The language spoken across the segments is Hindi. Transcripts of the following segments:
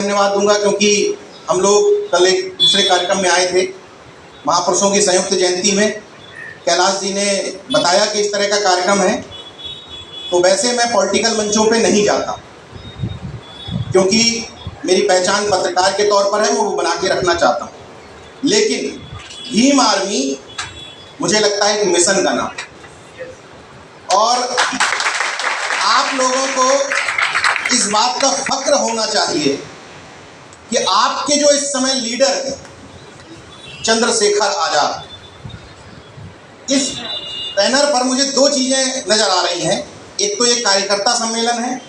धन्यवाद दूंगा क्योंकि हम लोग कल एक दूसरे कार्यक्रम में आए थे महापुरुषों की संयुक्त जयंती में। कैलाश जी ने बताया कि इस तरह का कार्यक्रम है, तो वैसे मैं पॉलिटिकल मंचों पे नहीं जाता क्योंकि मेरी पहचान पत्रकार के तौर पर है, मैं वो बना के रखना चाहता हूँ। लेकिन भीम आर्मी मुझे लगता है कि मिशन का नाम, और आप लोगों को इस बात का फक्र होना चाहिए कि आपके जो इस समय लीडर हैं चंद्रशेखर आजाद, इस बैनर पर मुझे दो चीज़ें नज़र आ रही हैं। एक तो ये कार्यकर्ता सम्मेलन है,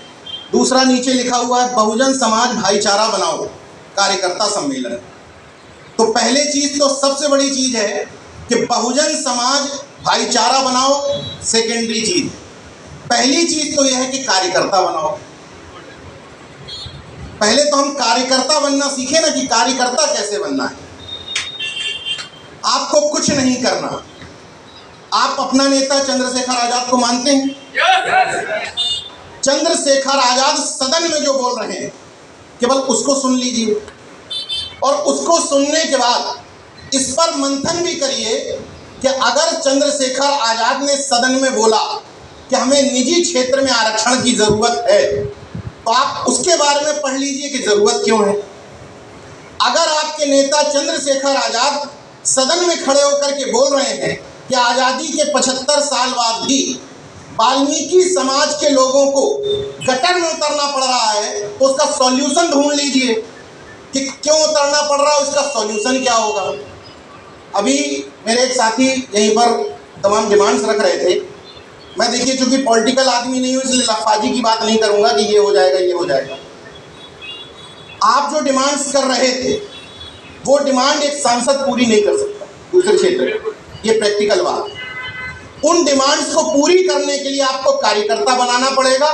दूसरा नीचे लिखा हुआ है बहुजन समाज भाईचारा बनाओ कार्यकर्ता सम्मेलन। तो पहले चीज़ तो सबसे बड़ी चीज़ है कि बहुजन समाज भाईचारा बनाओ, सेकेंडरी चीज़। पहली चीज़ तो यह है कि कार्यकर्ता बनाओ। पहले तो हम कार्यकर्ता बनना सीखें ना, कि कार्यकर्ता कैसे बनना है। आपको कुछ नहीं करना। आप अपना नेता चंद्रशेखर आजाद को मानते हैं? चंद्रशेखर आजाद सदन में जो बोल रहे हैं केवल उसको सुन लीजिए, और उसको सुनने के बाद इस पर मंथन भी करिए कि अगर चंद्रशेखर आजाद ने सदन में बोला कि हमें निजी क्षेत्र में आरक्षण की ज़रूरत है, तो आप उसके बारे में पढ़ लीजिए कि ज़रूरत क्यों है। अगर आपके नेता चंद्रशेखर आजाद सदन में खड़े होकर के बोल रहे हैं कि आज़ादी के 75 साल बाद भी वाल्मीकि समाज के लोगों को गटर में उतरना पड़ रहा है, तो उसका सॉल्यूशन ढूंढ लीजिए कि क्यों उतरना पड़ रहा है, उसका सॉल्यूशन क्या होगा। अभी मेरे एक साथी यहीं पर तमाम डिमांड्स रख रहे थे। मैं देखिए चूंकि पॉलिटिकल आदमी नहीं हूँ, इसलिए लफाजी की बात नहीं करूँगा कि ये हो जाएगा ये हो जाएगा। आप जो डिमांड्स कर रहे थे वो डिमांड एक सांसद पूरी नहीं कर सकता दूसरे क्षेत्र में, ये प्रैक्टिकल बात। उन डिमांड्स को पूरी करने के लिए आपको कार्यकर्ता बनाना पड़ेगा,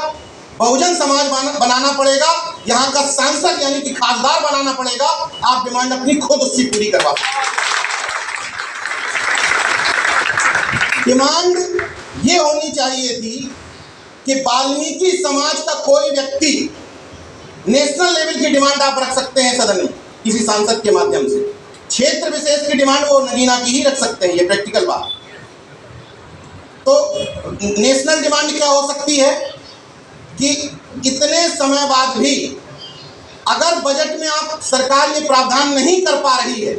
बहुजन समाज बनाना पड़ेगा, यहाँ का सांसद यानी कि खासदार बनाना पड़ेगा। आप डिमांड अपनी खुद उससे पूरी करवा सकते। डिमांड ये होनी चाहिए थी कि वाल्मीकि समाज का कोई व्यक्ति, नेशनल लेवल की डिमांड आप रख सकते हैं सदन में किसी सांसद के माध्यम से, क्षेत्र विशेष की डिमांड वो नगीना की ही रख सकते हैं, ये प्रैक्टिकल बात। तो नेशनल डिमांड क्या हो सकती है कि इतने समय बाद भी अगर बजट में आप सरकार ये प्रावधान नहीं कर पा रही है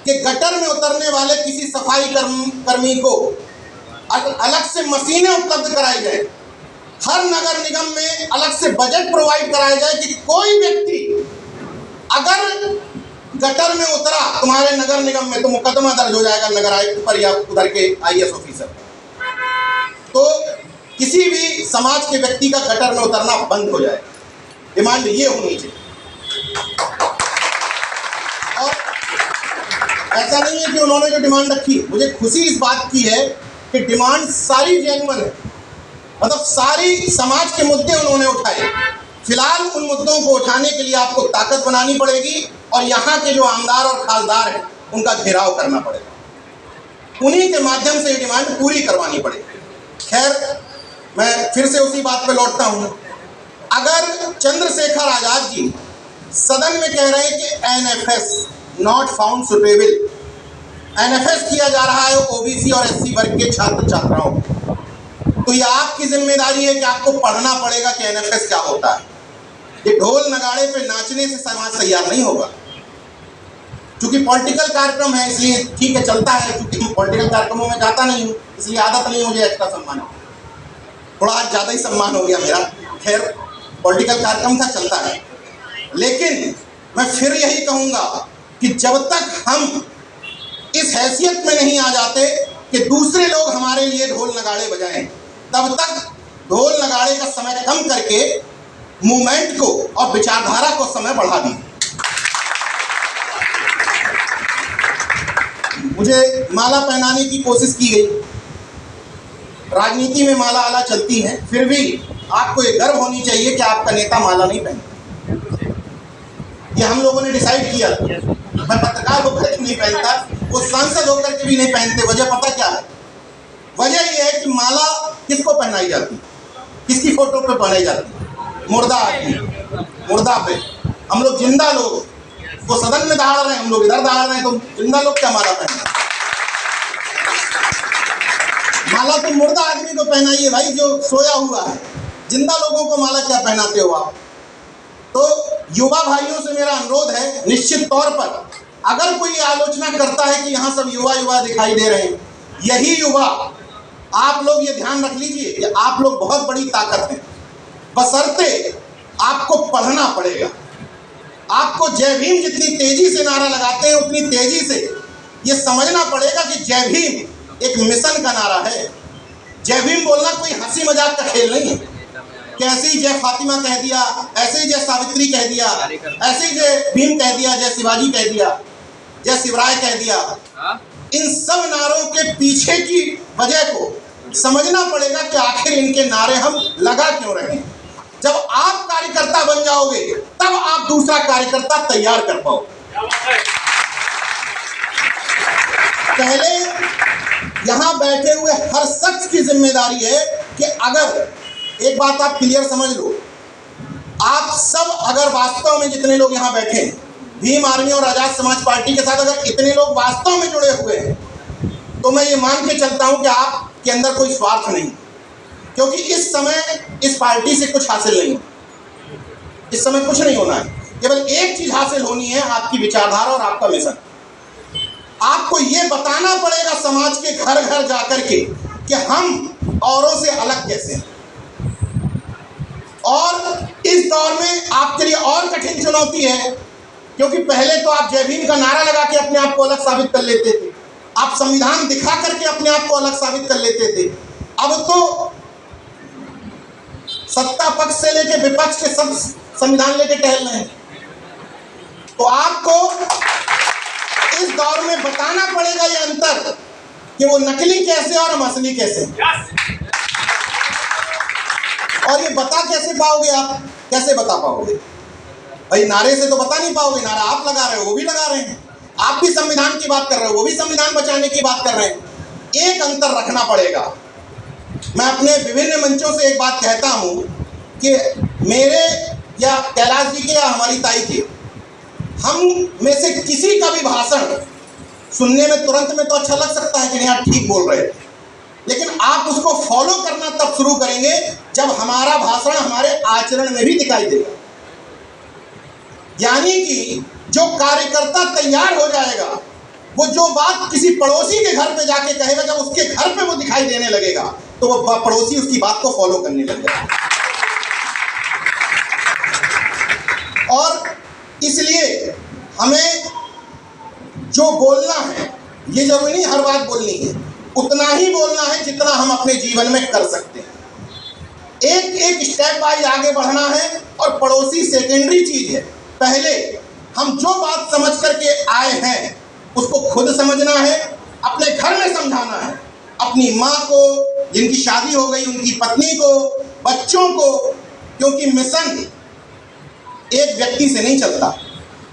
कि गटर में उतरने वाले किसी सफाई कर्मी को अलग से मशीनें उपलब्ध कराई जाए, हर नगर निगम में अलग से बजट प्रोवाइड कराया जाए कि कोई व्यक्ति अगर गटर में उतरा तुम्हारे नगर निगम में तो मुकदमा दर्ज हो जाएगा नगर आयुक्त पर या उधर के आईएएस ऑफिसर। तो किसी भी समाज के व्यक्ति का गटर में उतरना बंद हो जाए। डिमांड ये होनी चाहिए। और ऐसा नहीं है कि उन्होंने जो डिमांड रखी, मुझे खुशी इस बात की है कि डिमांड सारी जेन्युइन है, मतलब सारी समाज के मुद्दे उन्होंने उठाए। फिलहाल उन मुद्दों को उठाने के लिए आपको ताकत बनानी पड़ेगी और यहाँ के जो आमदार और खासदार हैं उनका घेराव करना पड़ेगा। उन्हीं के माध्यम से ये डिमांड पूरी करवानी पड़ेगी। खैर, मैं फिर से उसी बात पे लौटता हूँ। अगर चंद्रशेखर आजाद जी सदन में कह रहे हैं कि NFS not found suitable, NFS किया जा रहा है ओबीसी और एससी वर्ग के छात्र छात्राओं को, तो ये आपकी जिम्मेदारी है कि आपको पढ़ना पड़ेगा कि एनएफएस क्या होता है। ये ढोल नगाड़े पे नाचने से समाज तैयार नहीं होगा। चूंकि पॉलिटिकल कार्यक्रम है इसलिए ठीक है, चलता है। चूंकि पॉलिटिकल कार्यक्रमों में जाता नहीं हूँ इसलिए आदत नहीं है मुझे एक्स्ट्रा सम्मान, थोड़ा आज ज़्यादा ही सम्मान हो गया मेरा। खैर, पॉलिटिकल कार्यक्रम था, चलता है। लेकिन मैं फिर यही कहूँगा कि जब तक हम इस हैसियत में नहीं आ जाते कि दूसरे लोग हमारे लिए ढोल नगाड़े बजाएं, तब तक ढोल नगाड़े का समय कम करके मूवमेंट को और विचारधारा को समय बढ़ा दी। मुझे माला पहनाने की कोशिश की गई, राजनीति में माला आला चलती है, फिर भी आपको ये गर्व होनी चाहिए कि आपका नेता माला नहीं पहनता। ये हम लोगों ने डिसाइड किया। मैं पत्रकार होकर के नहीं पहनता, वो सांसद होकर के भी नहीं पहनते। वजह पता क्या है? वजह ये है कि माला किसको पहनाई जाती, किसकी फोटो पे पहनाई जाती? मुर्दा आदमी, मुर्दा पे। हम लोग जिंदा लोग, वो सदन में दहाड़ रहे हैं, हम लोग इधर दहाड़ रहे हैं, तो जिंदा लोग क्या माला पहना? माला तो मुर्दा आदमी को पहनाइए भाई, जो सोया हुआ है। जिंदा लोगों को माला क्या पहनाते हो आप? तो युवा भाइयों से मेरा अनुरोध है, निश्चित तौर पर अगर कोई आलोचना करता है कि यहाँ सब युवा युवा दिखाई दे रहे हैं, यही युवा, आप लोग ये ध्यान रख लीजिए कि आप लोग बहुत बड़ी ताकत हैं, बशर्ते आपको पढ़ना पड़ेगा। आपको जय भीम जितनी तेजी से नारा लगाते हैं, उतनी तेजी से ये समझना पड़ेगा कि जय भीम एक मिशन का नारा है। जय भीम बोलना कोई हंसी मजाक का खेल नहीं है कि ऐसे ही जय फातिमा कह दिया, ऐसे ही जय सावित्री कह दिया, ऐसे ही जय भीम कह दिया, जय शिवाजी कह दिया, जय शिवराय कह दिया। इन सब नारों के पीछे की वजह को समझना पड़ेगा कि आखिर इनके नारे हम लगा क्यों रहे हैं। जब आप कार्यकर्ता बन जाओगे तब आप दूसरा कार्यकर्ता तैयार कर पाओगे। पहले यहां बैठे हुए हर शख्स की जिम्मेदारी है कि अगर एक बात आप क्लियर समझ लो, आप सब अगर वास्तव में जितने लोग यहां बैठे हैं, भीम आर्मी और आजाद समाज पार्टी के साथ अगर इतने लोग वास्तव में जुड़े हुए हैं, तो मैं ये मान के चलता हूं कि आपके अंदर कोई स्वार्थ नहीं, क्योंकि इस समय इस पार्टी से कुछ हासिल नहीं होना। इस समय कुछ नहीं होना है, केवल एक चीज हासिल होनी है, आपकी विचारधारा और आपका मिशन। आपको ये बताना पड़ेगा समाज के घर घर जाकर के कि हम औरों से अलग कैसे हैं। और इस दौर में आपके लिए और कठिन चुनौती है, क्योंकि पहले तो आप जय भीम का नारा लगा के अपने आप को अलग साबित कर लेते थे, आप संविधान दिखा करके अपने आप को अलग साबित कर लेते थे। अब तो सत्ता पक्ष से लेके विपक्ष के सब संविधान लेके टहल रहे हैं। तो आपको इस दौर में बताना पड़ेगा ये अंतर कि वो नकली कैसे और हम असली कैसे। और ये बता कैसे पाओगे आप? कैसे बता पाओगे भाई? नारे से तो बता नहीं पाओगे। नारा आप लगा रहे हो, वो भी लगा रहे हैं, आप भी संविधान की बात कर रहे हो, वो भी संविधान बचाने की बात कर रहे हैं। एक अंतर रखना पड़ेगा। मैं अपने विभिन्न मंचों से एक बात कहता हूं कि मेरे या कैलाश जी के या हमारी ताई के, हम में से किसी का भी भाषण सुनने में तुरंत में तो अच्छा लग सकता है कि नहीं आप ठीक बोल रहे थे, लेकिन आप उसको फॉलो करना तब शुरू करेंगे जब हमारा भाषण हमारे आचरण में भी दिखाई देगा। यानी कि जो कार्यकर्ता तैयार हो जाएगा, वो जो बात किसी पड़ोसी के घर पे जाके कहेगा, जब उसके घर पे वो दिखाई देने लगेगा तो वो पड़ोसी उसकी बात को फॉलो करने लगेगा। और इसलिए हमें जो बोलना है, ये जरूरी नहीं हर बात बोलनी है, उतना ही बोलना है जितना हम अपने जीवन में कर सकते हैं। एक एक स्टेप वाइज आगे बढ़ना है, और पड़ोसी सेकेंडरी चीज है। पहले हम जो बात समझ करके आए हैं उसको खुद समझना है, अपने घर में समझाना है, अपनी माँ को जिनकी शादी हो गई, उनकी पत्नी को, बच्चों को, क्योंकि मिशन एक व्यक्ति से नहीं चलता।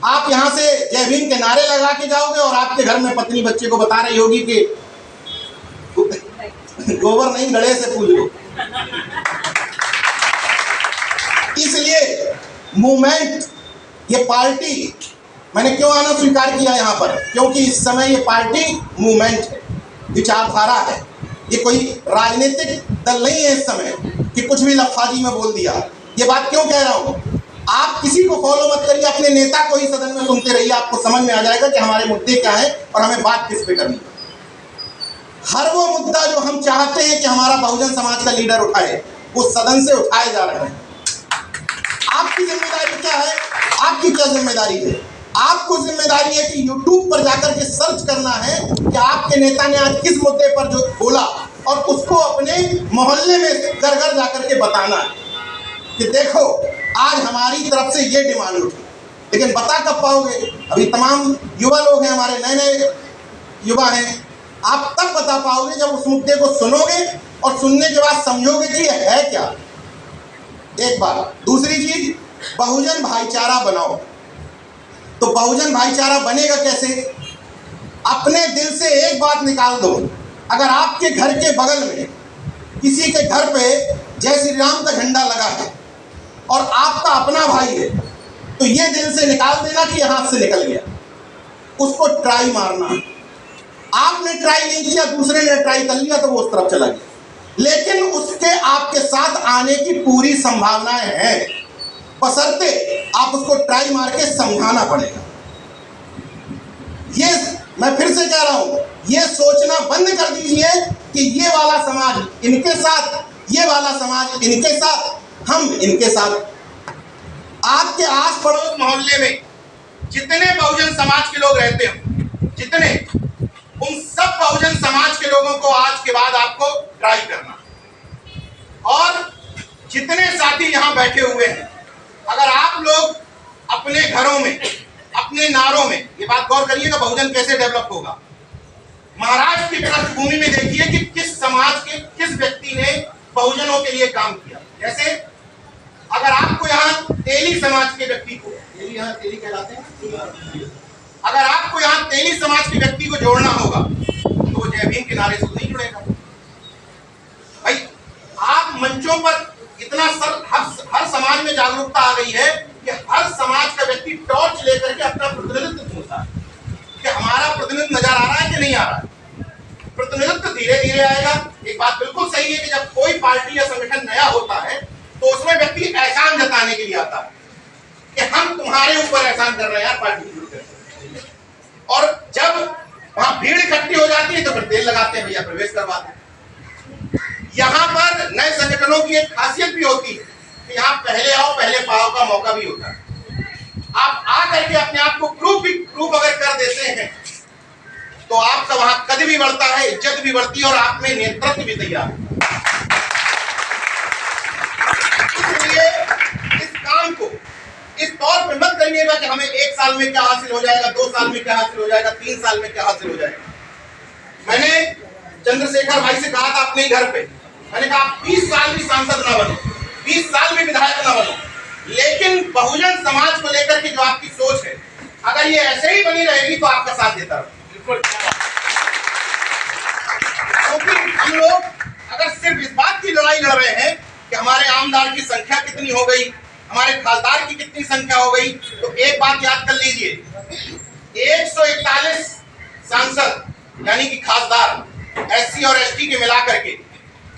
आप यहाँ से जय भीम के नारे लगा के जाओगे और आपके घर में पत्नी बच्चे को बता रही होगी कि गोबर नहीं गड़े से पूज लो। इसलिए मूवमेंट, ये पार्टी, मैंने क्यों आना स्वीकार किया यहाँ पर, क्योंकि इस समय ये पार्टी मूवमेंट है, विचारधारा है। ये कोई राजनीतिक दल नहीं है इस समय कि कुछ भी लफाजी में बोल दिया। ये बात क्यों कह रहा हूँ? आप किसी को फॉलो मत करिए, अपने नेता को ही सदन में सुनते रहिए, आपको समझ में आ जाएगा कि हमारे मुद्दे क्या हैं और हमें बात किस पे करनी है। हर वो मुद्दा जो हम चाहते हैं कि हमारा बहुजन समाज का लीडर उठाए, वो सदन से उठाए जा रहे हैं। आपकी जिम्मेदारी क्या है? आपकी क्या जिम्मेदारी है? आपको जिम्मेदारी है कि YouTube पर जाकर के सर्च करना है कि आपके नेता ने आज किस मुद्दे पर जो बोला, और उसको अपने मोहल्ले में घर घर जाकर के बताना है कि देखो आज हमारी तरफ से ये डिमांड उठी। लेकिन बता कब पाओगे? अभी तमाम युवा लोग हैं, हमारे नए नए युवा हैं, आप तब बता पाओगे जब उस मुद्दे को सुनोगे और सुनने के बाद समझोगे कि ये है क्या। एक बात। दूसरी चीज, बहुजन भाईचारा बनाओ। तो बहुजन भाईचारा बनेगा कैसे? अपने दिल से एक बात निकाल दो, अगर आपके घर के बगल में किसी के घर पे जय श्री राम का झंडा लगा है और आपका अपना भाई है, तो ये दिल से निकाल देना कि हाथ से निकल गया, उसको ट्राई मारना। आपने ट्राई नहीं किया, दूसरे ने ट्राई कर लिया तो वो उस तरफ चला गया, लेकिन उसके आपके साथ आने की पूरी संभावनाएं हैं, बशर्ते आप उसको ट्राई मार के समझाना पड़ेगा। ये मैं फिर से कह रहा हूं, ये सोचना बंद कर दीजिए कि ये वाला समाज इनके साथ, ये वाला समाज इनके साथ, हम इनके साथ। आपके आस पड़ोस मोहल्ले में जितने बहुजन समाज के लोग रहते हैं, जितने, उन सब बहुजन समाज के लोगों को आज के बाद आपको ट्राई करना। और जितने साथी यहां बैठे हुए हैं, अगर आप लोग अपने घरों में, अपने नारों में, ये बात गौर करिएगा बहुजन कैसे डेवलप होगा। महाराष्ट्र की पृष्ठभूमि में देखिए कि किस समाज के किस व्यक्ति ने बहुजनों के लिए काम किया। जैसे अगर आपको यहाँ तेली समाज के व्यक्ति को, तेली यहाँ तेली कहलाते हैं, अगर आपको यहाँ तेली समाज के व्यक्ति को जोड़ना होगा तो वो जय भीम के नारे से नहीं जुड़ेगा। भाई आप मंचों पर इतना हर समाज में जागरूकता आ गई है कि हर समाज का व्यक्ति टॉर्च लेकर के अपना प्रतिनिधित्व ढूंढता है कि हमारा प्रतिनिधित्व नजर आ रहा है कि नहीं आ रहा है। प्रतिनिधित्व धीरे धीरे आएगा। एक बात बिल्कुल सही है कि जब कोई पार्टी या संगठन नया होता है तो उसमें व्यक्ति एहसान जताने के लिए आता है कि हम तुम्हारे ऊपर एहसान कर रहे हैं यार, पार्टी शुरू करते। और जब वहां भीड़ इकट्ठी हो जाती है तो फिर तेल लगाते हैं, भैया प्रवेश करवाते हैं। यहाँ पर नए संगठनों की एक खासियत भी होती है कि यहाँ पहले आओ पहले पाओ का मौका भी होता है। आप आ करके अपने आप को प्रूफ अगर कर देते हैं तो आपका वहां कद भी बढ़ता है, इज्जत भी बढ़ती है और आप में नेतृत्व भी तैयार है। इसलिए इस काम को इस तौर पे मत करिएगा कि हमें 1 साल में क्या हासिल हो जाएगा, 2 साल में क्या हासिल हो जाएगा, 3 साल में क्या हासिल हो जाएगा। मैंने चंद्रशेखर भाई से कहा था अपने घर पे, मैंने कहा आप 20 साल भी सांसद ना बनो, 20 साल भी विधायक ना बनो, लेकिन बहुजन समाज को लेकर के जो आपकी सोच है, अगर ये ऐसे ही बनी रहेगी तो आपका साथ देता रहो। क्योंकि हम लोग अगर सिर्फ इस बात की लड़ाई लड़ रहे हैं कि हमारे आमदार की संख्या कितनी हो गई, हमारे खासदार की कितनी संख्या हो गई, तो एक बात याद कर लीजिए, 141 सांसद यानी कि खासदार एससी और एसटी के मिला करके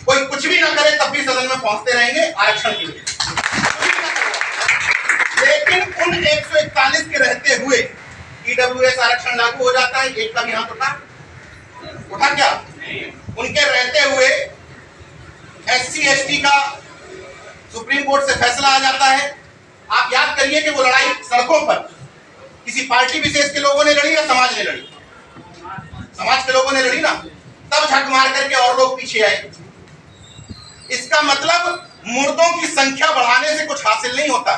कोई कुछ भी ना करे तब भी सदन में पहुंचते रहेंगे आरक्षण के लिए। लेकिन उन 141 के रहते हुए ईडब्ल्यूएस आरक्षण लागू हो जाता है। एक का भी हाथ उठा क्या? उनके रहते हुए एससी एसटी का सुप्रीम कोर्ट से फैसला आ जाता है। आप याद करिए कि वो लड़ाई सड़कों पर किसी पार्टी विशेष के लोगों ने लड़ी या समाज ने लड़ी? समाज के लोगों ने लड़ी ना, तब झक मार करके और लोग पीछे आए। इसका मतलब मुर्दों की संख्या बढ़ाने से कुछ हासिल नहीं होता।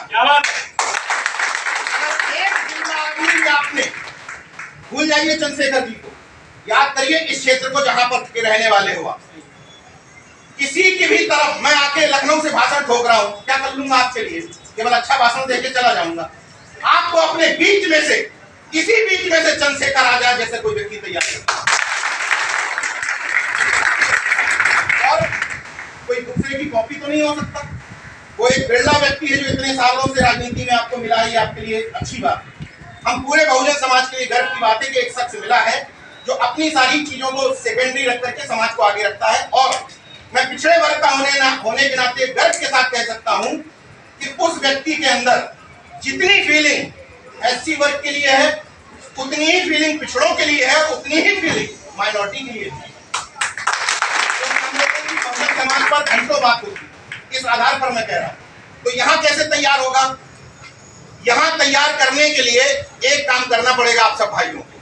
आपने भूल जाइए चंद्रशेखर जी को, याद करिए इस क्षेत्र को जहां पर के रहने वाले हो आप, किसी की भी तरफ मैं आके लखनऊ से भाषण ठोक रहा हूं, क्या कर लूंगा आपके लिए? केवल अच्छा भाषण देके चला जाऊंगा। आपको अपने बीच में से, किसी बीच में से चंद्रशेखर आजाद जैसे कोई व्यक्ति तैयार करता, और कोई दूसरे की कॉपी तो नहीं हो सकता। वो एक बिरला व्यक्ति है जो इतने सालों से राजनीति में आपको मिला है, आपके लिए अच्छी बात है। हम पूरे बहुजन समाज के लिए गर्व की बात है कि एक शख्स मिला है जो अपनी सारी चीजों को सेकेंडरी रख करके समाज को आगे रखता है। और मैं पिछड़े वर्ग का होने के नाते गर्व के साथ कह सकता हूं कि उस व्यक्ति के अंदर जितनी फीलिंग एससी वर्ग के लिए है, उतनी ही फीलिंग पिछड़ों के लिए है, उतनी ही फीलिंग माइनॉरिटी के लिए है। बहुजन समाज पर घंटों बात होती, इस आधार पर मैं कह रहा हूं। तो यहाँ कैसे तैयार होगा? यहाँ तैयार करने के लिए एक काम करना पड़ेगा आप सब भाइयों को,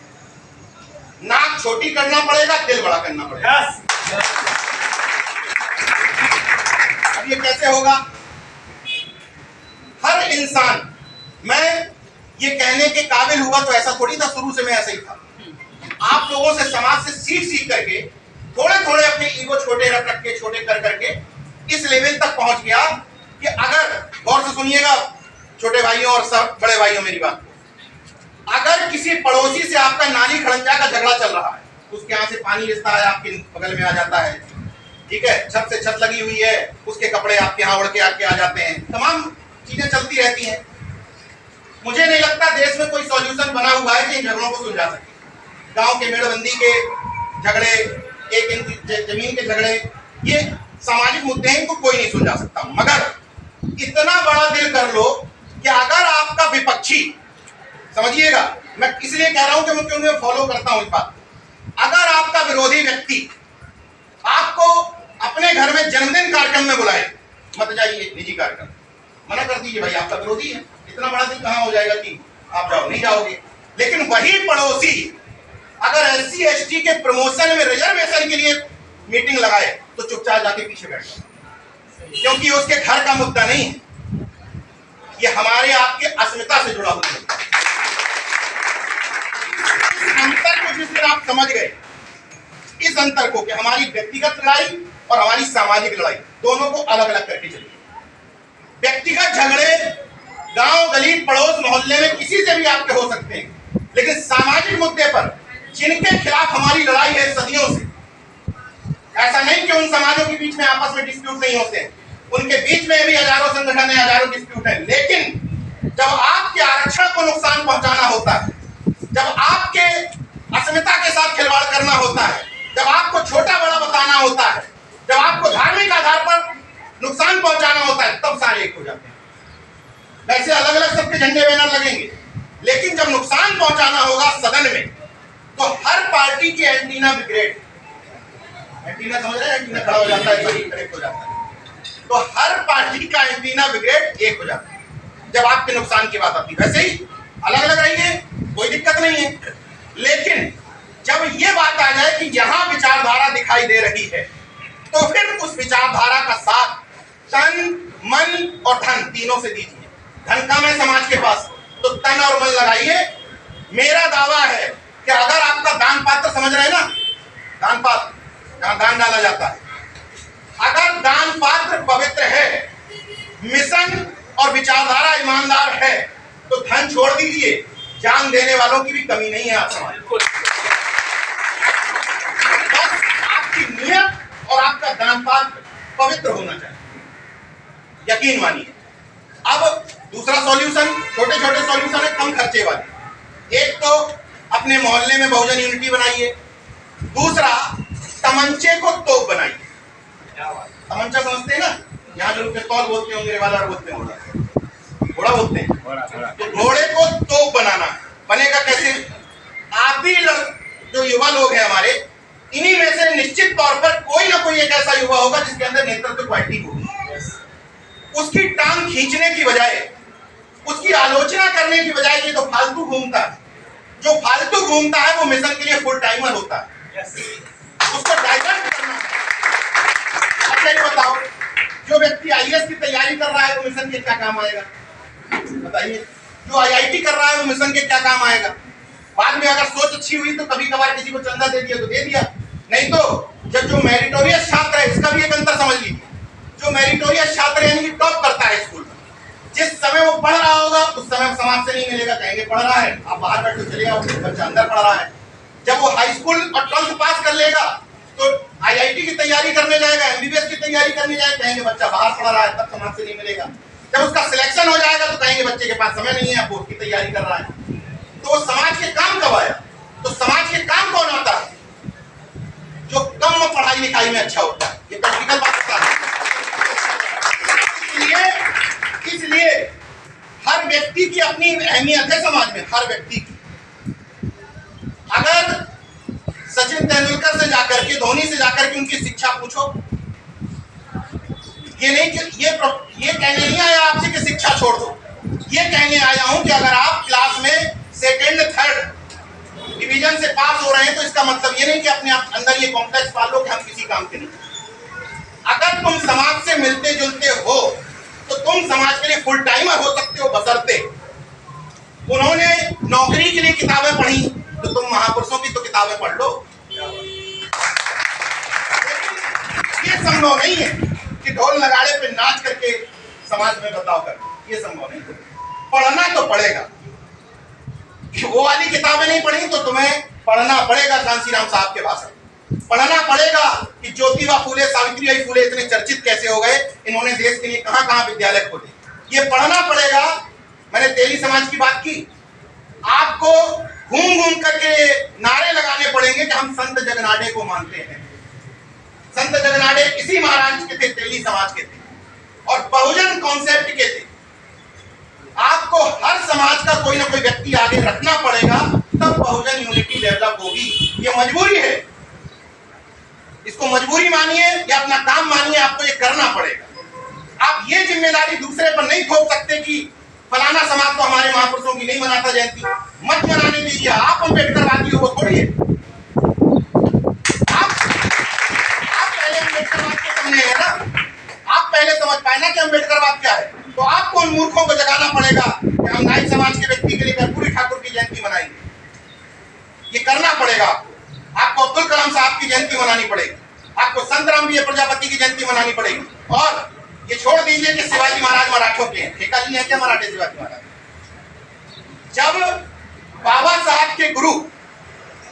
नाक छोटी करना पड़ेगा, दिल बड़ा करना पड़ेगा। अब ये कैसे होगा? हर इंसान, मैं ये कहने के काबिल हुआ तो ऐसा थोड़ी था, शुरू से मैं ऐसा ही था। आप लोगों से, समाज से सीख करके थोड़े थोड़े अपने ईगो छोटे रख के, छोटे कर करके इस लेवल तक पहुंच गया कि अगर, गौर से सुनिएगा छोटे भाइयों और सब बड़े भाइयों मेरी बात को, अगर किसी पड़ोसी से आपका नाली खड़ंजा का झगड़ा चल रहा है, उसके यहाँ से पानी रिश्ता है, आपके बगल में आ जाता है, ठीक है, छत से छत लगी हुई है, उसके कपड़े आपके यहाँ उड़ के आके आ जाते हैं, तमाम चीजें चलती रहती हैं। मुझे नहीं लगता देश में कोई सॉल्यूशन बना हुआ है कि इन झगड़ों को सुलझा सके। गांव के मेड़बंदी के झगड़े, एक इंच जमीन के झगड़े, ये सामाजिक मुद्दे हैं, इनको कोई नहीं सुलझा सकता। मगर इतना बड़ा दिल कर लो कि अगर आपका विपक्षी, समझिएगा मैं इसलिए कह रहा हूं कि मैं क्यों फॉलो करता हूं इस बात, अगर आपका विरोधी व्यक्ति आपको अपने घर में जन्मदिन कार्यक्रम में बुलाए, मत जाइए, निजी कार्यक्रम, मना कर दीजिए, भाई आपका विरोधी है, इतना बड़ा दिन कहां हो जाएगा कि आप जाओ, नहीं जाओगे। लेकिन वही पड़ोसी अगर SC ST के प्रमोशन में रिजर्वेशन के लिए मीटिंग लगाए तो चुपचाप जाके पीछे बैठ जाए, क्योंकि उसके घर का मुद्दा नहीं है, ये हमारे आपके अस्मिता से जुड़ा हुआ है। अंतर को जिस दिन आप समझ गए, इस अंतर को कि हमारी व्यक्तिगत लड़ाई और हमारी सामाजिक लड़ाई दोनों को अलग अलग करके चलिए। व्यक्तिगत झगड़े गांव, गली, पड़ोस, मोहल्ले में किसी से भी आपके हो सकते हैं, लेकिन सामाजिक मुद्दे पर जिनके खिलाफ हमारी लड़ाई है सदियों से, ऐसा नहीं कि उन समाजों के बीच में आपस में डिस्प्यूट नहीं होते हैं, उनके बीच में भी हजारों संगठन है, हजारों डिस्प्यूट है, लेकिन जब आपके आरक्षण को नुकसान पहुंचाना होता है, जब आपके अस्मिता के साथ खिलवाड़ करना होता है, जब आपको छोटा बड़ा बताना होता है, जब आपको धार्मिक आधार पर नुकसान पहुंचाना होता है, तब सारे एक हो जाते हैं। वैसे अलग अलग सबके झंडे बैनर लगेंगे, लेकिन जब नुकसान पहुंचाना होगा सदन में, तो हर पार्टी के एंटीना ब्रिगेड, एंटीना समझ रहे हैं, एंटीना खड़ा हो जाता है, कनेक्ट हो जाता है, तो हर पार्टी का एंटीना ब्रिगेड एक हो जाता है जब आपके नुकसान की बात आती है। वैसे ही अलग अलग रहिए, कोई दिक्कत नहीं है, लेकिन जब ये बात आ जाए कि यहां विचारधारा दिखाई दे रही है, तो फिर उस विचारधारा का साथ तन, मन और धन तीनों से दीजिए। धन कम है समाज के पास, तो तन और मन लगाइए। मेरा दावा है कि अगर आपका दान पात्र, समझ रहे हैं ना, दान पात्र जहां दान डाला जाता है, अगर दान पात्र पवित्र है, मिशन और विचारधारा ईमानदार है, तो धन छोड़ दीजिए, जान देने वालों की भी कमी नहीं है आप समाज। बस आपकी नियत और आपका दान पात्र पवित्र होना चाहिए, यकीन मानिए। अब दूसरा सॉल्यूशन, छोटे छोटे सॉल्यूशन है कम खर्चे वाले। एक तो अपने मोहल्ले में बहुजन यूनिटी बनाइए, दूसरा तमंचे को तोप बनाइए। तमंचा समझते हैं ना, यहाँ जो लोग पिस्तौल बोलते होंगे, रिवाल्वर बोलते होंगे, घोड़ा बोलते हैं, तो घोड़े को तोप बनाना। बनेगा कैसे? आप भी जो युवा लोग हैं हमारे, इन्हीं में से निश्चित तौर पर कोई ना कोई एक ऐसा युवा होगा जिसके अंदर नेतृत्व क्वालिटी होगी। उसकी टांग खींचने की बजाय, उसकी आलोचना करने की बजाय ये तो फालतू घूमता है, जो फालतू घूमता है वो मिशन के लिए फुल टाइमर होता है, उसको डाइवर्ट करना है। अच्छा ये बताओ, जो व्यक्ति IAS की तैयारी कर रहा है वो मिशन के क्या काम आएगा? बताइए। जो IIT कर रहा है वो मिशन के क्या काम आएगा? बाद में अगर सोच अच्छी हुई तो कभी कभार किसी को चंदा दे दिया तो दे दिया, नहीं तो जब जो मेरिटोरियस छात्र है, इसका भी एक अंतर समझ लीजिए, जो मेरिटोरियस छात्र यानी कि टॉप करता है स्कूल में, जिस समय वो पढ़ रहा होगा उस समय समाज से नहीं मिलेगा, कहेंगे पढ़ रहा है, आप बाहर बैठ के चले आओ, बच्चा अंदर पढ़ रहा है। जब वो हाई स्कूल और 12th पास कर लेगा तो IIT की तैयारी करने जाएगा, MBBS की तैयारी करने जाएगा, कहेंगे बच्चा बाहर पढ़ रहा है, तब समाज से नहीं मिलेगा। जब उसका सिलेक्शन हो जाएगा तो कहेंगे बच्चे के पास समय नहीं है, बोर्ड की तैयारी कर रहा है। तो वो समाज के काम कब आया? तो समाज के काम कौन आता है? जो कम पढ़ाई लिखाई में अच्छा होता है। ये प्रैक्टिकल बात होता है। इसलिए हर व्यक्ति की अपनी अहमियत है समाज में, हर व्यक्ति की। अगर सचिन तेंदुलकर से जाकर के, धोनी से जाकर के उनकी शिक्षा पूछो, ये नहीं कि ये कहने नहीं आया आपसे कि शिक्षा छोड़ दो, ये कहने आया हूं कि अगर आप क्लास में 2nd 3rd डिवीजन से पास हो रहे हैं तो इसका मतलब ये नहीं कि अपने आप अंदर ये कॉम्प्लेक्स पाल लो कि हम किसी काम के नहीं। अगर तुम समाज से मिलते जुलते हो तो तुम समाज के लिए फुल टाइमर हो सकते हो, बशर्ते उन्होंने नौकरी के लिए किताबें पढ़ी तो तुम महापुरुषों की तो किताबें पढ़ लो। ये संभव नहीं है कि ढोल नगाड़े पे नाच करके समाज में बदलाव कर, ये संभव नहीं। पढ़ना तो पड़ेगा, वो वाली किताबें नहीं पढ़ी तो तुम्हें पढ़ना पड़ेगा कांशीराम साहब के भाषण, पढ़ना पड़ेगा कि ज्योतिबा फूले, सावित्रीबाई फूले इतने चर्चित कैसे हो गए, इन्होंने देश के लिए कहां कहां विद्यालय खोले, ये पढ़ना पड़ेगा मैंने तेली समाज की बात की। आपको घूम घूम करके नारे लगाने पड़ेंगे कि हम संत जगनाडे को मानते हैं। संत जगनाडे इसी महाराज के थे, तेली समाज के थे और बहुजन कॉन्सेप्ट के थे। आपको हर समाज का कोई ना कोई व्यक्ति आगे रखना पड़ेगा, तब बहुजन यूनिटी डेवलप होगी। ये मजबूरी है, इसको मजबूरी मानिए या अपना काम मानिए, आपको ये करना पड़ेगा। आप ये जिम्मेदारी दूसरे पर नहीं थोप सकते कि फलाना समाज तो हमारे महापुरुषों की नहीं मनाता जयंती, मत मनाने दीजिए। आप अम्बेडकरवादी हो, वो थोड़ी है। आप पहले अम्बेडकरवाद के सामने है ना, आप पहले समझ पाए ना कि अम्बेडकरवाद क्या है। तो आपको उन मूर्खों को जगाना पड़ेगा कि हम नाई समाज के व्यक्ति के लिए कर्पूरी ठाकुर की जयंती मनाएंगे। ये करना पड़ेगा आपको अब्दुल कलाम साहब की जयंती मनानी पड़ेगी, आपको संत रामविजय प्रजापति की जयंती मनानी पड़ेगी। और ये छोड़ दीजिए कि शिवाजी महाराज मराठों के हैं, ठेका नहीं है क्या मराठे शिवाजी महाराज। जब बाबा साहब के गुरु,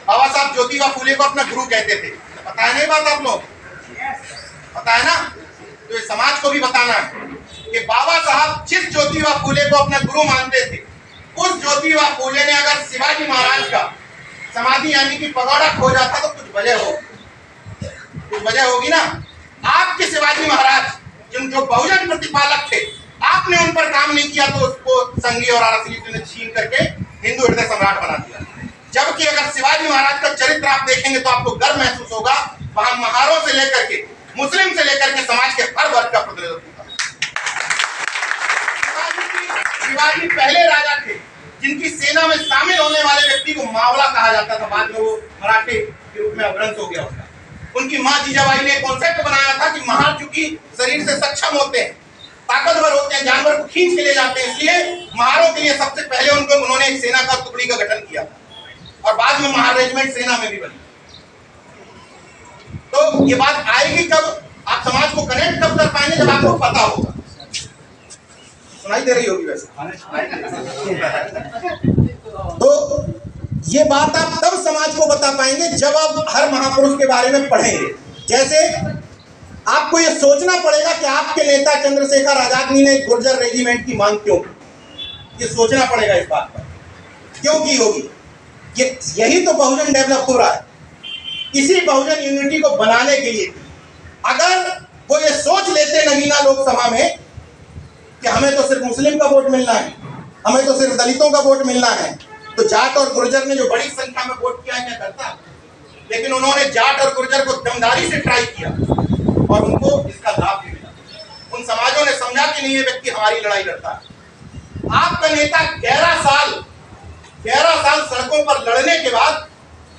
बाबा साहब ज्योतिबा फूले को अपना गुरु कहते थे, पता है नहीं बात आप लोग, पता है ना, तो ये समाज को भी बताना है कि बाबा साहब जिस ज्योतिबा फूले को अपना गुरु मानते थे, उस ज्योतिबा फूले ने अगर शिवाजी महाराज का समाधि यानी कि पगोड़ा खोजा था तो कुछ वजह होगी ना। आपके शिवाजी महाराज जो बहुजन प्रतिपालक थे, आपने उन पर काम नहीं किया तो उसको संघी और आरसीएस ने छीन करके हिंदू हृदय सम्राट बना दिया। जबकि अगर शिवाजी महाराज का चरित्र आप देखेंगे तो आपको गर्व महसूस होगा, वहां महारों से लेकर के मुस्लिम से लेकर के समाज के हर वर्ग का प्रतिनिधित्व था। शिवाजी पहले राजा थे जिनकी सेना में शामिल होने वाले व्यक्ति को मावला कहा जाता था, बाद में वो मराठे के रूप में अपभ्रंश हो गया उसका। उनकी मां जीजाबाई ने कॉन्सेप्ट बनाया था कि महार चूंकि शरीर से सक्षम होते हैं, ताकतवर होते हैं, जानवर को खींच के ले जाते हैं, इसलिए महारों के लिए सबसे पहले उन्होंने एक सेना का टुकड़ी का गठन किया और बाद में महार रेजिमेंट सेना में भी बनी। तो ये बात आएगी कब, आप समाज को कनेक्ट कब कर पाएंगे, जब आपको पता होगा। सुनाई दे रही होगी वैसे। तो ये बात आप तब समाज को बता पाएंगे जब आप हर महापुरुष के बारे में पढ़ेंगे। जैसे आपको ये सोचना पड़ेगा कि आपके नेता चंद्रशेखर आजाद ने गुर्जर रेजिमेंट की मांग क्यों की, ये सोचना पड़ेगा इस बात पर क्यों की होगी। यही तो बहुजन डेवलप हो रहा है, इसी बहुजन यूनिटी को बनाने के लिए। अगर वो ये सोच लेते नगीना लोकसभा में कि हमें तो सिर्फ मुस्लिम का वोट मिलना है, हमें तो सिर्फ दलितों का वोट मिलना है, तो जाट और गुर्जर ने जो बड़ी संख्या में वोट किया है क्या करता। लेकिन उन्होंने जाट और गुर्जर को दमदारी से ट्राई किया और उनको इसका लाभ भी मिला। उन समाजों ने समझा कि नहीं ये व्यक्ति हमारी लड़ाई लड़ता है। आपका नेता 11 साल सड़कों पर लड़ने के बाद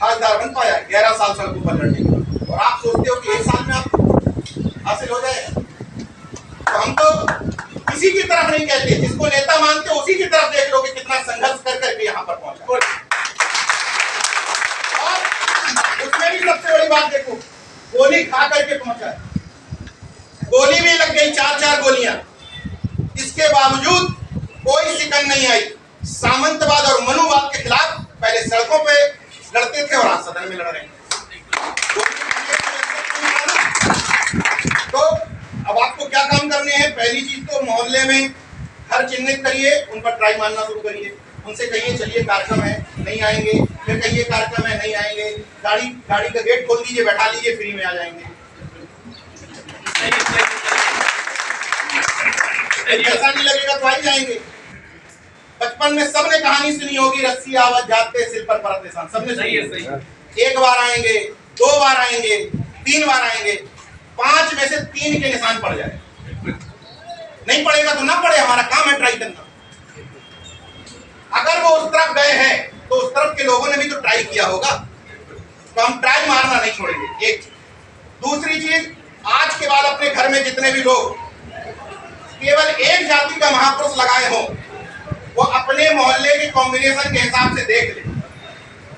खासदार बन पाया, 11 साल सड़कों पर लड़ने के बाद, और आप सोचते हो कि 1 साल में आप हासिल हो जाएगा। तो हम तो किसी की तरफ नहीं कहते, जिसको नेता मानते हो उसी की तरफ देख लो कि कितना संघर्ष कर करके यहाँ पर पहुंचा। और उसमें भी सबसे बड़ी बात देखो, गोली खा करके पहुंचा है, गोली भी लग गई, 4-4 गोलियां, इसके बावजूद कोई शिकन नहीं आई। सामंतवाद और मनुवाद के खिलाफ पहले सड़कों पे लड़ते थे और आज सदन में लड़ रहे हैं। तो अब आपको क्या काम करने हैं, पहली चीज तो मोहल्ले में घर चिन्हित करिए, उन पर ट्राई मारना शुरू करिए, उनसे कहिए चलिए कार्यक्रम है, नहीं आएंगे, फिर कहिए कार्यक्रम है, नहीं आएंगे, गाड़ी का गेट खोल दीजिए, बैठा लीजिए, फ्री में आ जाएंगे। ऐसा नहीं लगेगा तो आ ही जाएंगे। बचपन में सबने कहानी सुनी होगी, रस्सी आवाज जाते सिर पर परत निशान, सबने सुनी है। 1 बार आएंगे, 2 बार आएंगे, 3 बार आएंगे, 5 में से 3 के निशान पड़ जाए। नहीं पड़ेगा तो ना पड़े, हमारा काम है ट्राई करना। अगर वो उस तरफ गए हैं तो उस तरफ के लोगों ने भी तो ट्राई किया होगा, तो हम ट्राई मारना नहीं छोड़ेंगे। एक दूसरी चीज, आज के बाद अपने घर में जितने भी लोग केवल एक जाति का महापुरुष लगाए हों, वो अपने मोहल्ले के कॉम्बिनेशन के हिसाब से देख ले।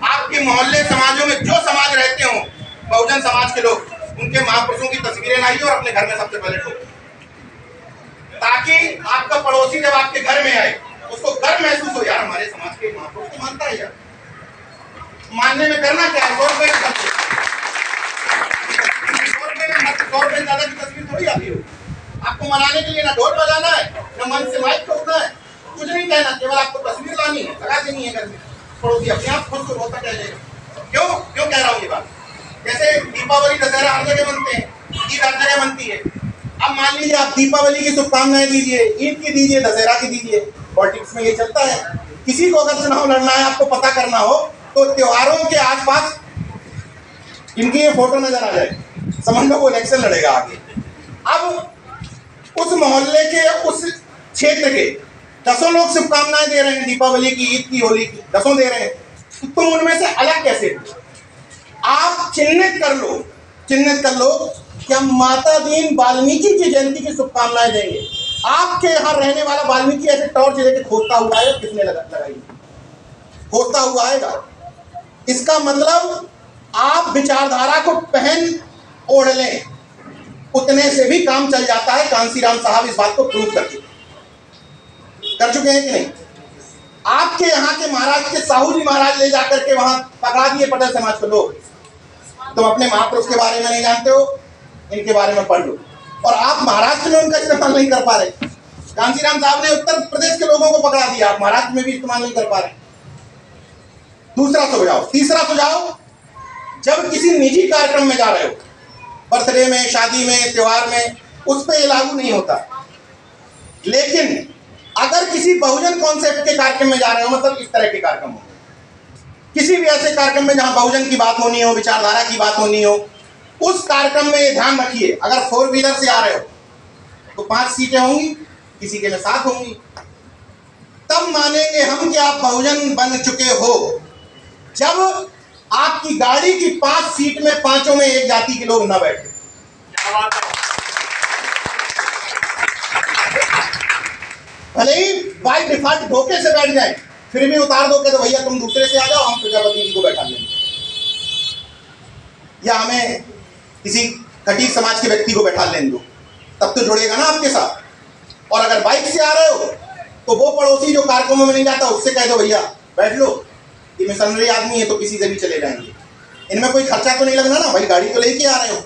आपके मोहल्ले समाजों में जो समाज रहते हो, बहुजन समाज के लोग, उनके महापुरुषों की तस्वीरें लाइए और अपने घर में सबसे पहले ठोक, ताकि आपका पड़ोसी जब आपके घर में आए उसको गर्व महसूस हो, यार हमारे समाज के महापुरुष को मानता है। यार मानने में करना क्या है, 100 रुपए का खर्च, 100 रुपए ज्यादा की तस्वीर थोड़ी आती हो। आपको मनाने के लिए ना ढोल बजाना है, ना मन से माइक ठोकना है, कुछ नहीं कहना, केवल आपको तस्वीर लानी है, लगा देनी है घर में, पड़ोसी अपने आप खुद को रोता कह देगा। क्यों क्यों कह रहा हूँ ये बात? जैसे दीपावली दशहरा हर जगह बनते हैं, ईद हर जगह बनती है। अब मान लीजिए आप दीपावली की शुभकामनाएं दीजिए, ईद की दीजिए, दशहरा की दीजिए, पॉलिटिक्स में ये चलता है। किसी को अगर चुनाव लड़ना है, आपको पता करना हो, तो त्योहारों के आसपास इनकी ये फोटो नजर आ जाए, समझ लो वो इलेक्शन लड़ेगा आगे। अब उस मोहल्ले के, उस क्षेत्र के 10 लोग शुभकामनाएं दे रहे हैं, दीपावली की, ईद की, होली की, 10 दे रहे हैं, तो तुम उनमें से अलग कैसे हो? आप चिन्हित कर लो कि हम माता दीन वाल्मीकि की जयंती की शुभकामनाएं देंगे। आपके यहाँ रहने वाला वाल्मीकि ऐसे टॉर्च लेके खोदता हुआ आएगा, किसने लगाई? खोदता हुआ आएगा। इसका मतलब आप विचारधारा को पहन ओढ़ लें, उतने से भी काम चल जाता है। कांसीराम साहब इस बात को प्रूव कर चुके हैं कि नहीं? आपके यहाँ के महाराज के साहू जी महाराज ले जाकर के वहां पकड़ा दिए पटेल समाज को लोग। तुम अपने महापुरुष के बारे में नहीं जानते हो, इनके बारे में पढ़ लो। और आप महाराष्ट्र में उनका इस्तेमाल नहीं कर पा रहे। कांसीराम साहब ने उत्तर प्रदेश के लोगों को पकड़ा दिया, आप महाराष्ट्र में भी इस्तेमाल नहीं कर पा रहे। दूसरा सुझाव। तीसरा सुझाव, जब किसी निजी कार्यक्रम में जा रहे हो, बर्थडे में, शादी में, त्योहार में, उस पर यह लागू नहीं होता। लेकिन अगर किसी बहुजन कॉन्सेप्ट के कार्यक्रम में जा रहे हो, मतलब इस तरह के कार्यक्रम हो, किसी भी ऐसे कार्यक्रम में जहां बहुजन की बात होनी हो, विचारधारा की बात होनी हो, उस कार्यक्रम में ये ध्यान रखिए, अगर 4 व्हीलर से आ रहे हो तो 5 सीटें होंगी, किसी के में 7 होंगी। तब मानेंगे हम कि आप बहुजन बन चुके हो, जब आपकी गाड़ी की 5 सीट में 5 में एक जाति के लोग न बैठे। भले ही बाई डिफॉल्ट धोखे से बैठ जाए, फिर भी उतार दो के तो भैया तुम दूसरे से आ जाओ, हम प्रजापति जी को बैठा लेंगे, या हमें किसी खटीक समाज के व्यक्ति को बैठा लेने दो, तब तो जुड़ेगा ना आपके साथ। और अगर बाइक से आ रहे हो तो वो पड़ोसी जो कार्यक्रमों में नहीं जाता, उससे कह दो भैया बैठ लो, ये मिशनरी आदमी है तो किसी से भी चले जाएंगे, इनमें कोई खर्चा तो नहीं लगना ना भाई, गाड़ी तो लेके आ रहे हो,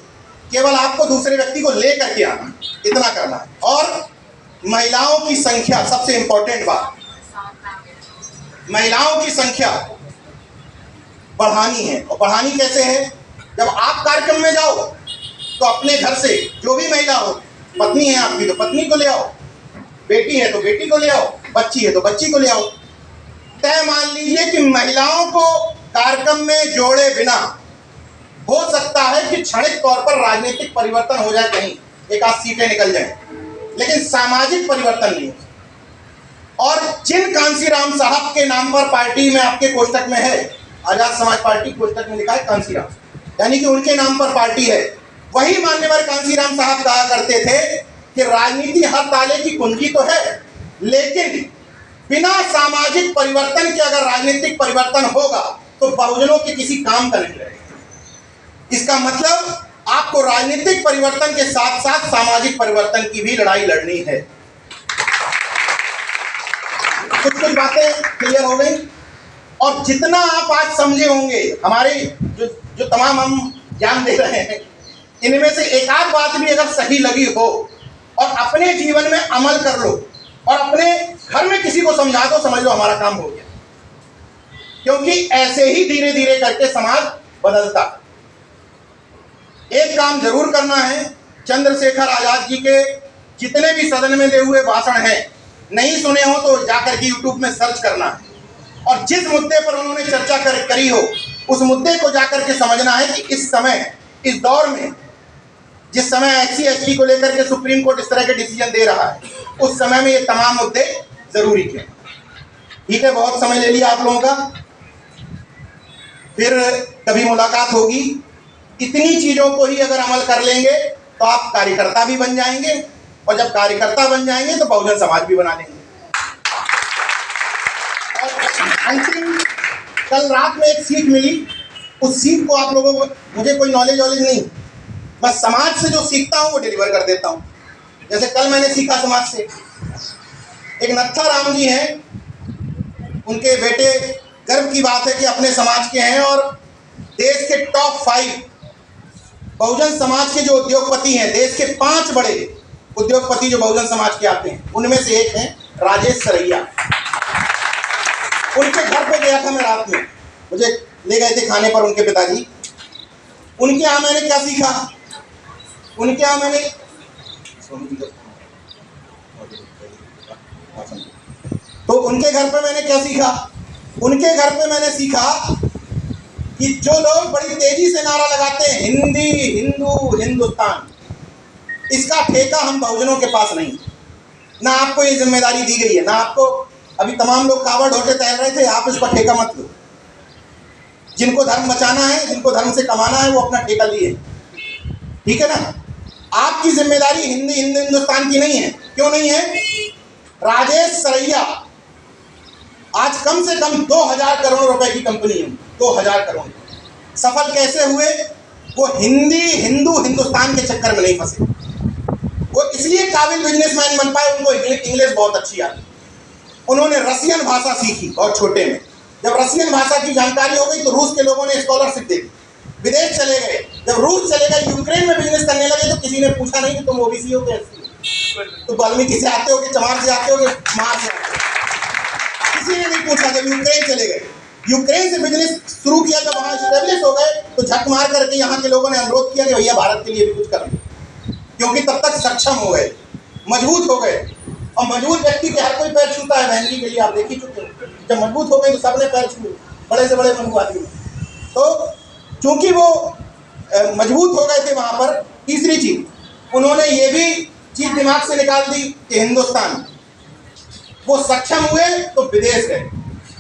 केवल आपको दूसरे व्यक्ति को ले करके आना, इतना करना है। और महिलाओं की संख्या, सबसे इंपॉर्टेंट बात, महिलाओं की संख्या बढ़ानी है। और बढ़ानी कैसे है? जब आप कार्यक्रम में जाओ तो अपने घर से जो भी महिला हो, पत्नी है आपकी तो पत्नी को ले आओ, बेटी है तो बेटी को ले आओ, बच्ची है तो बच्ची को ले आओ। तय मान लीजिए कि महिलाओं को कार्यक्रम में जोड़े बिना हो सकता है कि क्षणिक तौर पर राजनीतिक परिवर्तन हो जाए, कहीं एक आध सीटें निकल जाए, लेकिन सामाजिक परिवर्तन नहीं हो। और जिन कांसीराम साहब के नाम पर पार्टी में आपके कोष्टक में है, आजाद समाज पार्टी कोष्टक में लिखा है कांसीराम, यानी कि उनके नाम पर पार्टी है, वही मान्यवर कांसीराम साहब कहा करते थे कि राजनीति हर ताले की कुंजी तो है, लेकिन बिना सामाजिक परिवर्तन के अगर राजनीतिक परिवर्तन होगा तो बहुजनों के किसी काम का नहीं रहेगा। इसका मतलब आपको राजनीतिक परिवर्तन के साथ साथ सामाजिक परिवर्तन की भी लड़ाई लड़नी है। कुछ बातें क्लियर हो गई। और जितना आप आज समझे होंगे, हमारे जो तमाम हम ज्ञान दे रहे हैं, इनमें से एक आध बात भी अगर सही लगी हो और अपने जीवन में अमल कर लो और अपने घर में किसी को समझा दो, समझ लो हमारा काम हो गया। क्योंकि ऐसे ही धीरे धीरे करके समाज बदलता। एक काम जरूर करना है, चंद्रशेखर आजाद जी के जितने भी सदन में दिए हुए भाषण हैं, नहीं सुने हो तो जाकर के यूट्यूब में सर्च करना है, और जिस मुद्दे पर उन्होंने चर्चा करी हो उस मुद्दे को जाकर के समझना है कि इस समय, इस दौर में, जिस समय SC ST को लेकर के सुप्रीम कोर्ट इस तरह के डिसीजन दे रहा है, उस समय में ये तमाम मुद्दे जरूरी थे। ठीक है, बहुत समय ले लिया आप लोगों का, फिर कभी मुलाकात होगी। इतनी चीजों को ही अगर अमल कर लेंगे तो आप कार्यकर्ता भी बन जाएंगे, और जब कार्यकर्ता बन जाएंगे तो बहुजन समाज भी बना लेंगे। और अंतिम, कल रात में एक सीख मिली, उस सीख को आप लोगों को, मुझे कोई नॉलेज नहीं, बस समाज से जो सीखता हूँ वो डिलीवर कर देता हूँ। जैसे कल मैंने सीखा समाज से, एक नत्था राम जी हैं, उनके बेटे, गर्व की बात है कि अपने समाज के हैं, और देश के टॉप 5 बहुजन समाज के जो उद्योगपति हैं, देश के 5 बड़े उद्योगपति जो बहुजन समाज के आते हैं, उनमें से एक हैं राजेश सरैया। उनके घर पे गया था मैं रात में, मुझे ले गए थे खाने पर उनके पिताजी। उनके यहाँ मैंने क्या सीखा, उनके यहाँ मैंने तो उनके घर पे मैंने क्या सीखा, उनके घर पे मैंने सीखा कि जो लोग बड़ी तेजी से नारा लगाते हैं हिंदी हिंदू हिंदुस्तान, इसका ठेका हम बहुजनों के पास नहीं। ना आपको ये जिम्मेदारी दी गई है, ना आपको, अभी तमाम लोग कावड़ ढोटे तैर रहे थे, आप इसका ठेका मत लो। जिनको धर्म बचाना है, जिनको धर्म से कमाना है, वो अपना ठेका लिए, ठीक है ना। आपकी जिम्मेदारी हिंदी हिंदू हिंदुस्तान की नहीं है। क्यों नहीं है? राजेश सरैया आज कम से कम 2000 करोड़ रुपए की कंपनी है, 2000 करोड़। सफल कैसे हुए? वो हिंदी हिंदू हिंदुस्तान के चक्कर में नहीं फंसे। वो इसलिए काबिल बिजनेसमैन बन पाए, उनको इंग्लिश बहुत अच्छी आती। उन्होंने रसियन भाषा सीखी बहुत छोटे में। जब रसियन भाषा की जानकारी हो गई तो रूस के लोगों ने स्कॉलरशिप दे दी, विदेश चले गए। जब रूस चले गए, यूक्रेन में बिजनेस करने लगे तो किसी ने पूछा नहीं कि तुम ओबीसी हो, कैसे तो वाल्मीकि से आते हो कि चमार से आते हो कि मार से आते हो, किसी ने नहीं पूछा। जब यूक्रेन चले गए, यूक्रेन से बिजनेस शुरू किया, जब वहाँ स्टेब्लिश हो गए तो झक मार करके यहाँ के लोगों ने अनुरोध किया कि भैया भारत के लिए भी कुछ करें, क्योंकि तब तक सक्षम हो गए, मजबूत हो गए। और मजबूत व्यक्ति के हर कोई पैर छूता है, बहन जी के लिए आप देख ही चुके हो। जब मजबूत हो गए तो सबने पैर छुए, बड़े से बड़े मनुवादी। तो चूंकि वो मजबूत हो गए थे वहाँ पर, तीसरी चीज उन्होंने ये भी चीज दिमाग से निकाल दी कि हिंदुस्तान, वो सक्षम हुए तो विदेश गए।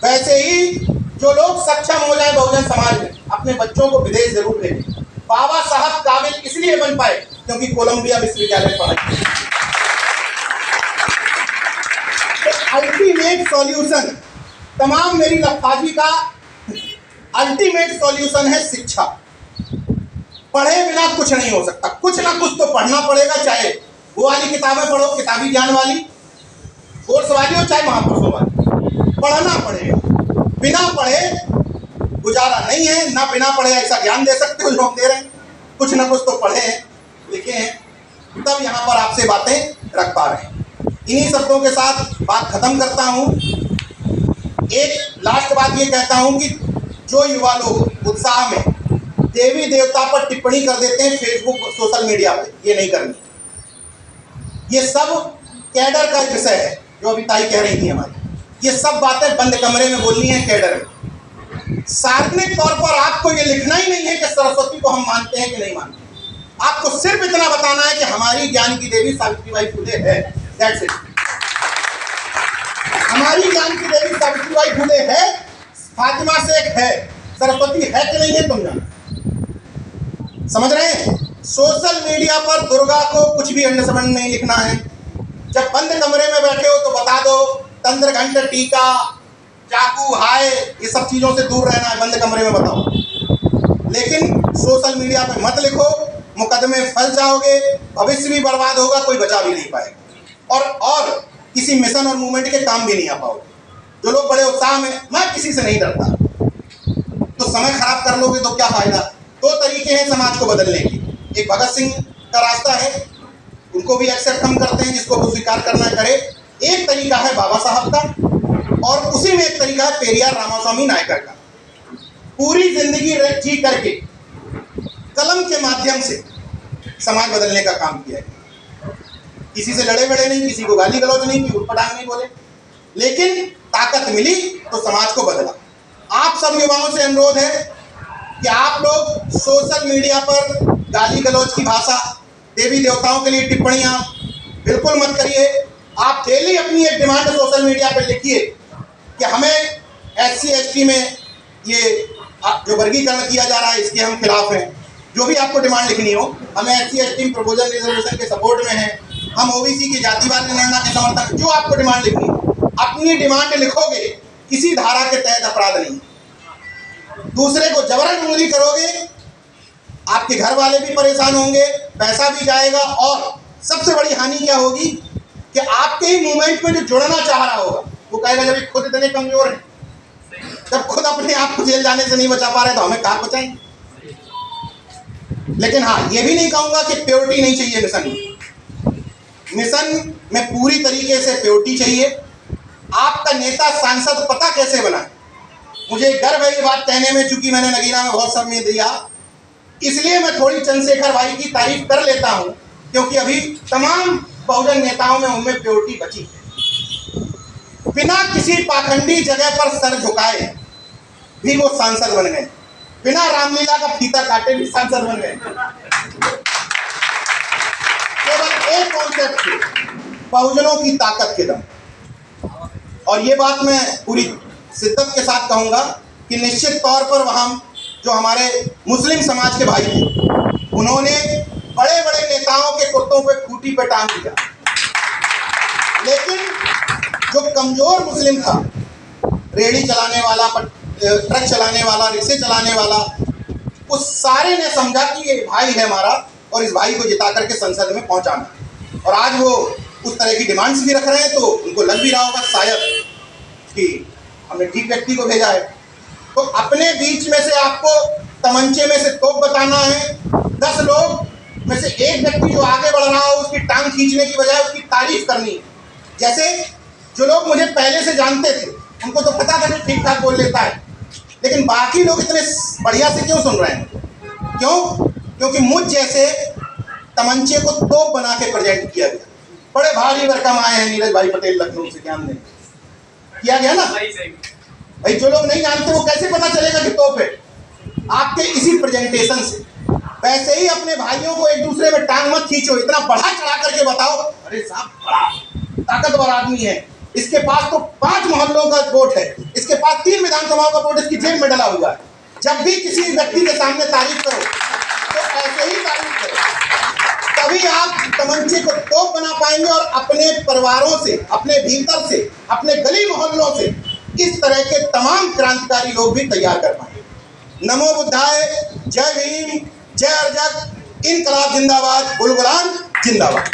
वैसे ही जो लोग सक्षम हो जाए बहुजन समाज में, अपने बच्चों को विदेश जरूर भेजें। बाबा साहब काबिल इसलिए बन पाए क्योंकि कोलंबिया विश्वविद्यालय पढ़ाई। अल्टीमेट सॉल्यूशन, तमाम मेरी लफाजी का अल्टीमेट सॉल्यूशन है शिक्षा। पढ़े बिना कुछ नहीं हो सकता, कुछ ना कुछ तो पढ़ना पड़ेगा, चाहे वो वाली किताबें पढ़ो, किताबी ज्ञान वाली, कोर्स वाली हो, चाहे महापुरुषों वाली, पढ़ना पड़ेगा। बिना पढ़े गुजारा नहीं है, ना बिना पढ़े ऐसा ज्ञान दे सकते हो जो हम दे रहे हैं। कुछ ना कुछ तो पढ़े हैं, लिखे हैं, तब यहाँ पर आपसे बातें रख पा रहे हैं। इन्हीं शब्दों के साथ बात खत्म करता हूँ। एक लास्ट बात ये कहता हूँ कि जो युवा लोग उत्साह में देवी देवता पर टिप्पणी कर देते हैं फेसबुक सोशल मीडिया पे, ये नहीं करनी। ये सब कैडर का विषय है, जो अभी ताई कह रही थी हमारी। ये सब बातें बंद कमरे में बोलनी है कैडर में। सार्वजनिक तौर पर आपको ये लिखना ही नहीं है कि सरस्वती को हम मानते हैं कि नहीं मानते। आपको सिर्फ इतना बताना है कि हमारी ज्ञान की देवी सावित्रीबाई फुले है, दैट्स इट। हमारी ज्ञान की देवी सावित्रीबाई फुले है, फातिमा शेख है, सरस्वती है कि नहीं है तुम जानो। समझ रहे हैं? सोशल मीडिया पर दुर्गा को कुछ भी अंड संबंध नहीं लिखना है। जब बंद कमरे में बैठे हो तो बता दो, तंत्र घंट टीका चाकू हाय, ये सब चीजों से दूर रहना है, बंद कमरे में बताओ। लेकिन सोशल मीडिया पे मत लिखो, मुकदमे फंस जाओगे, भविष्य भी बर्बाद होगा, कोई बचा भी नहीं पाएगा, और किसी मिशन और मूवमेंट के काम भी नहीं आ पाओगे। जो लोग बड़े उत्साह में, मैं किसी से नहीं डरता, तो समय खराब कर लोगे तो क्या फायदा। दो तरीके हैं समाज को बदलने के। एक भगत सिंह का रास्ता है, उनको भी एक्सेप्ट हम करते हैं, जिसको वो स्वीकार करना करे। एक तरीका है बाबा साहब का, और उसी में एक तरीका है पेरियार रामास्वामी नायकर का। पूरी जिंदगी जी करके कलम के माध्यम से समाज बदलने का काम किया है। किसी से लड़े बड़े नहीं, किसी को गाली गलौज नहीं की, उठपटांग नहीं बोले, लेकिन ताकत मिली तो समाज को बदला। आप सब युवाओं से अनुरोध है कि आप लोग सोशल मीडिया पर गाली गलौज की भाषा, देवी देवताओं के लिए टिप्पणियां बिल्कुल मत करिए। आप डेली अपनी एक डिमांड सोशल मीडिया पर लिखिए कि हमें SC ST में ये जो वर्गीकरण किया जा रहा है इसके हम खिलाफ हैं। जो भी आपको डिमांड लिखनी हो, हमें SC ST प्रोपोजल रिजर्वेशन के सपोर्ट में हैं, हम OBC की जातिवाद जनगणना के समर्थन, जो आपको डिमांड लिखनी हो, अपनी डिमांड लिखोगे, किसी धारा के तहत अपराध नहीं। दूसरे को जबरन उंगली करोगे, आपके घर वाले भी परेशान होंगे, पैसा भी जाएगा, और सबसे बड़ी हानि क्या होगी कि आपके ही मूवमेंट में जो जुड़ना चाह रहा होगा वो कहेगा जब खुद इतने कमजोर हैं, जब खुद अपने आप को जेल जाने से नहीं बचा पा रहे तो हमें कहाँ बचाएंगे। लेकिन हाँ, ये भी नहीं कहूंगा कि प्योरिटी नहीं चाहिए मिशन में। मिशन में पूरी तरीके से प्योरिटी चाहिए, आपका नेता सांसद पता कैसे बना? मुझे गर्व है ये बात कहने में, चूंकि मैंने नगीना में बहुत समय दिया, इसलिए मैं थोड़ी चंद्रशेखर भाई की तारीफ कर लेता हूं, क्योंकि अभी तमाम बहुजन नेताओं में उनमें प्योरिटी बची है। बिना किसी पाखंडी जगह पर सर झुकाए भी वो सांसद बन गए, बिना रामलीला का फीता काटे भी सांसद बन गए, केवल एक कॉन्सेप्ट से, बहुजनों की ताकत के दम। और ये बात मैं पूरी शिद्दत के साथ कहूंगा कि निश्चित तौर पर वहां जो हमारे मुस्लिम समाज के भाई थे, उन्होंने बड़े बड़े नेताओं के कुर्तों पे खूंटी पे टांग दिया, लेकिन जो कमजोर मुस्लिम था, रेहड़ी चलाने वाला, ट्रक चलाने वाला, रिक्शे चलाने वाला, उस सारे ने समझा कि ये भाई है हमारा और इस भाई को जिता करके संसद में पहुंचाना। और आज वो उस तरह की डिमांड्स भी रख रहे हैं, तो उनको लग भी रहा होगा शायद कि हमने ठीक व्यक्ति को भेजा है। तो अपने बीच में से आपको तमंचे में से तोप बताना है, 10 लोग में से एक व्यक्ति जो आगे बढ़ रहा हो उसकी टांग खींचने की बजाय उसकी तारीफ करनी है। जैसे जो लोग मुझे पहले से जानते थे, उनको तो पता था कि ठीक ठाक बोल लेता है, लेकिन बाकी लोग इतने बढ़िया से क्यों सुन रहे हैं? क्यों? क्योंकि मुझ जैसे तमंचे को तोप बना के प्रेजेंट किया गया। बड़े भारी भरकम आए हैं नीरज भाई पटेल लखनऊ से, ध्यान दें, किया गया ना भाई। जो लोग नहीं जानते वो कैसे पता चलेगा कि तोप है? आपके इसी प्रेजेंटेशन से। वैसे ही अपने भाइयों को एक दूसरे में टांग मत खींचो, इतना बढ़ा चढ़ा करके बताओ, अरे साहब बड़ा ताकतवर आदमी है, इसके पास तो 5 मोहल्लों का वोट है, इसके पास 3 विधानसभाओं का वोट इसकी जेब में डला हुआ है। जब भी किसी व्यक्ति के सामने तारीफ करो तो ऐसे ही तारीफ करो, तभी आप तमंचे को तोप बना पाएंगे और अपने परिवारों से, अपने भीतर से, अपने गली मोहल्लों से इस तरह के तमाम क्रांतिकारी लोग भी तैयार कर पाएंगे। नमो बुद्धाय, जय भीम, जय अर्जक, इनकलाब जिंदाबाद, गुलगुलान जिंदाबाद।